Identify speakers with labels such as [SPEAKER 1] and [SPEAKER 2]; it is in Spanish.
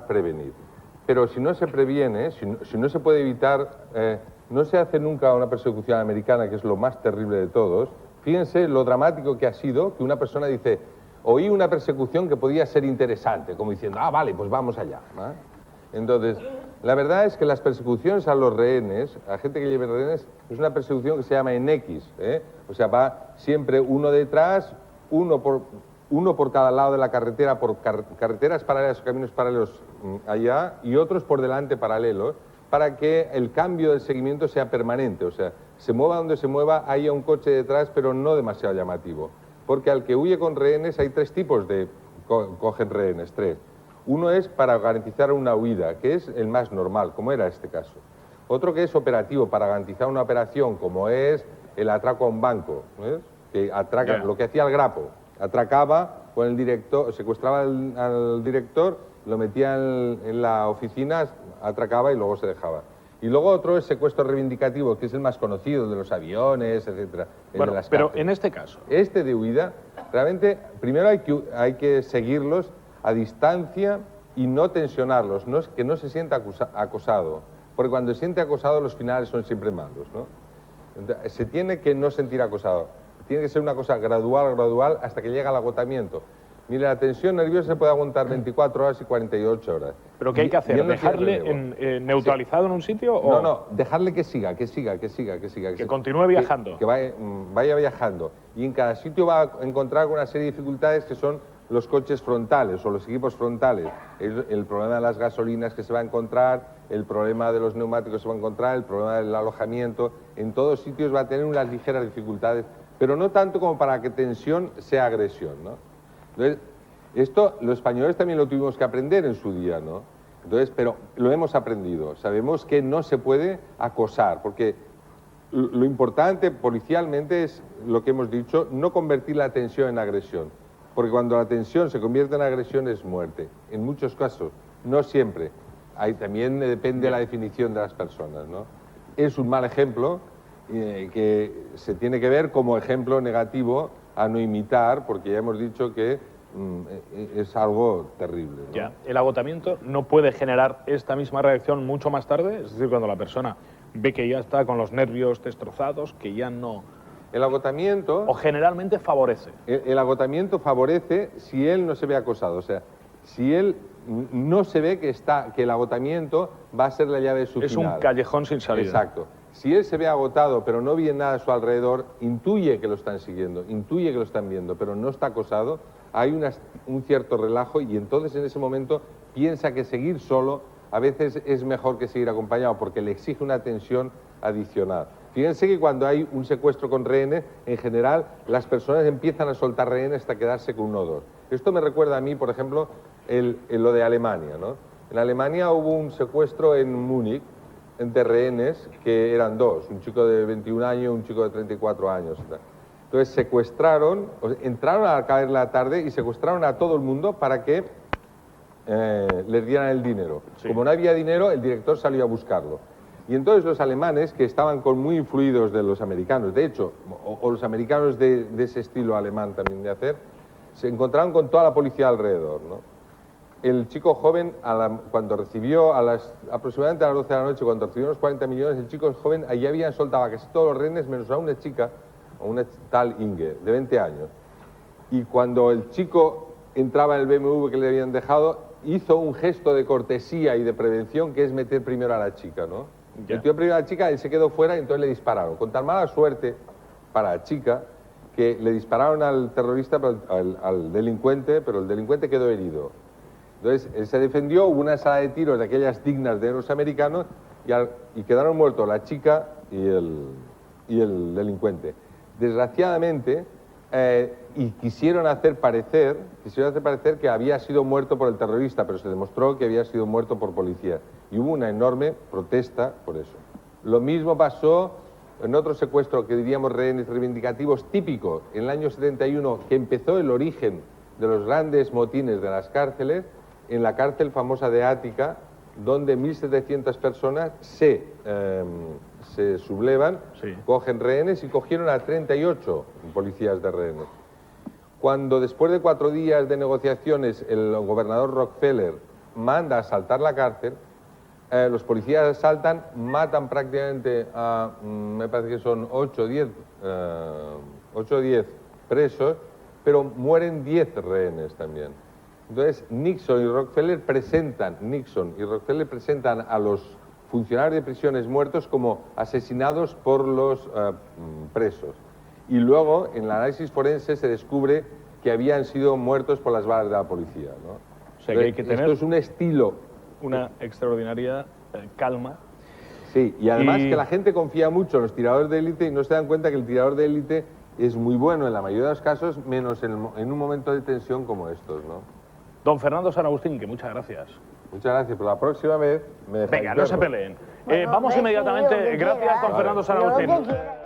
[SPEAKER 1] prevenir. Pero si no se previene, si no se puede evitar, no se hace nunca una persecución americana, que es lo más terrible de todos. Fíjense lo dramático que ha sido que una persona dice, oí una persecución que podía ser interesante, como diciendo, ah, vale, pues vamos allá, ¿no? Entonces, la verdad es que las persecuciones a los rehenes, a gente que lleve rehenes, es una persecución que se llama en X, ¿eh? O sea, va siempre uno detrás, uno por cada lado de la carretera, por carreteras paralelas o caminos paralelos allá, y otros por delante paralelos, para que el cambio del seguimiento sea permanente, o sea, se mueva donde se mueva, haya un coche detrás, pero no demasiado llamativo. Porque al que huye con rehenes hay tres tipos de cogen rehenes, tres. Uno es para garantizar una huida, que es el más normal, como era este caso. Otro que es operativo, para garantizar una operación, como es el atraco a un banco, ¿ves? Que atraca, lo que hacía el Grapo, atracaba con el director, secuestraba al director, lo metía en la oficina, atracaba y luego se dejaba. Y luego otro es secuestro reivindicativo, que es el más conocido, de los aviones, etcétera.
[SPEAKER 2] Bueno, pero en este caso...
[SPEAKER 1] Este de huida, realmente, primero hay que seguirlos a distancia y no tensionarlos, que no se sienta acosado, porque cuando se siente acosado los finales son siempre malos, ¿no? Entonces, se tiene que no sentir acosado, tiene que ser una cosa gradual, hasta que llega al agotamiento. Mire, la tensión nerviosa se puede aguantar 24 horas y 48 horas.
[SPEAKER 2] ¿Pero qué hay que hacer? ¿Dejarle neutralizado en un sitio? O...
[SPEAKER 1] No, dejarle que siga. Que
[SPEAKER 2] continúe viajando.
[SPEAKER 1] Que vaya viajando. Y en cada sitio va a encontrar una serie de dificultades que son los coches frontales o los equipos frontales. El problema de las gasolinas que se va a encontrar, el problema de los neumáticos que se va a encontrar, el problema del alojamiento. En todos sitios va a tener unas ligeras dificultades, pero no tanto como para que tensión sea agresión, ¿no? Entonces, esto los españoles también lo tuvimos que aprender en su día, ¿no? Entonces, pero lo hemos aprendido. Sabemos que no se puede acosar, porque lo importante policialmente es lo que hemos dicho, no convertir la tensión en agresión. Porque cuando la tensión se convierte en agresión es muerte. En muchos casos, no siempre. También depende de la definición de las personas, ¿no? Es un mal ejemplo que se tiene que ver como ejemplo negativo a no imitar, porque ya hemos dicho que es algo terrible, ¿no?
[SPEAKER 2] Ya. ¿El agotamiento no puede generar esta misma reacción mucho más tarde? Es decir, cuando la persona ve que ya está con los nervios destrozados, que ya no...
[SPEAKER 1] El agotamiento...
[SPEAKER 2] ¿O generalmente favorece?
[SPEAKER 1] El agotamiento favorece si él no se ve acosado, o sea, si él no se ve que el agotamiento va a ser la llave de su final.
[SPEAKER 2] Es un callejón sin salida.
[SPEAKER 1] Exacto. Si él se ve agotado, pero no ve nada a su alrededor, intuye que lo están siguiendo, intuye que lo están viendo, pero no está acosado, hay un cierto relajo y entonces en ese momento piensa que seguir solo a veces es mejor que seguir acompañado porque le exige una tensión adicional. Fíjense que cuando hay un secuestro con rehenes, en general las personas empiezan a soltar rehenes hasta quedarse con uno o dos. Esto me recuerda a mí, por ejemplo, lo de Alemania, ¿no? En Alemania hubo un secuestro en Múnich de rehenes que eran dos, un chico de 21 años y un chico de 34 años. Entonces secuestraron, entraron a caer la tarde y secuestraron a todo el mundo para que les dieran el dinero. Sí. Como no había dinero, el director salió a buscarlo. Y entonces los alemanes, que estaban muy influidos de los americanos, de hecho, o los americanos de ese estilo alemán también de hacer, se encontraron con toda la policía alrededor, ¿no? El chico joven, cuando recibió, aproximadamente a las 12 de la noche, cuando recibió los 40 millones, el chico joven, allí habían soltado a casi todos los rehenes, menos a una chica, a una tal Inge, de 20 años. Y cuando el chico entraba en el BMW que le habían dejado, hizo un gesto de cortesía y de prevención, que es meter primero a la chica, ¿no? Metió primero a la chica, él se quedó fuera y entonces le dispararon. Con tan mala suerte para la chica, que le dispararon al terrorista, al delincuente, pero el delincuente quedó herido. Entonces, él se defendió, hubo una sala de tiros de aquellas dignas de los americanos y quedaron muertos la chica y el delincuente. Desgraciadamente, y quisieron hacer parecer que había sido muerto por el terrorista, pero se demostró que había sido muerto por policía. Y hubo una enorme protesta por eso. Lo mismo pasó en otro secuestro que diríamos rehenes reivindicativos típico, en el año 71, que empezó el origen de los grandes motines de las cárceles, en la cárcel famosa de Ática, donde 1.700 personas se sublevan, sí, cogen rehenes y cogieron a 38 policías de rehenes. Cuando después de 4 días de negociaciones el gobernador Rockefeller manda asaltar la cárcel, los policías asaltan, matan prácticamente a, me parece que son 8 o 10 presos, pero mueren 10 rehenes también. Entonces Nixon y Rockefeller presentan a los funcionarios de prisiones muertos como asesinados por los presos. Y luego en el análisis forense se descubre que habían sido muertos por las balas de la policía, ¿no?
[SPEAKER 2] O sea, que hay que tener
[SPEAKER 1] esto es un estilo.
[SPEAKER 2] una extraordinaria calma.
[SPEAKER 1] Sí, y además que la gente confía mucho en los tiradores de élite y no se dan cuenta que el tirador de élite es muy bueno en la mayoría de los casos, menos en un momento de tensión como estos, ¿no?
[SPEAKER 2] Don Fernando San Agustín, que muchas gracias.
[SPEAKER 1] Muchas gracias, pero la próxima vez me dejáis
[SPEAKER 2] Venga, no se
[SPEAKER 1] verlo.
[SPEAKER 2] peleen.
[SPEAKER 3] Bueno,
[SPEAKER 2] Vamos
[SPEAKER 3] ve,
[SPEAKER 2] inmediatamente.
[SPEAKER 3] lo que
[SPEAKER 2] Gracias,
[SPEAKER 3] quiera,
[SPEAKER 2] don
[SPEAKER 1] Vale.
[SPEAKER 2] Fernando San
[SPEAKER 3] lo que
[SPEAKER 2] Agustín.
[SPEAKER 3] quiera.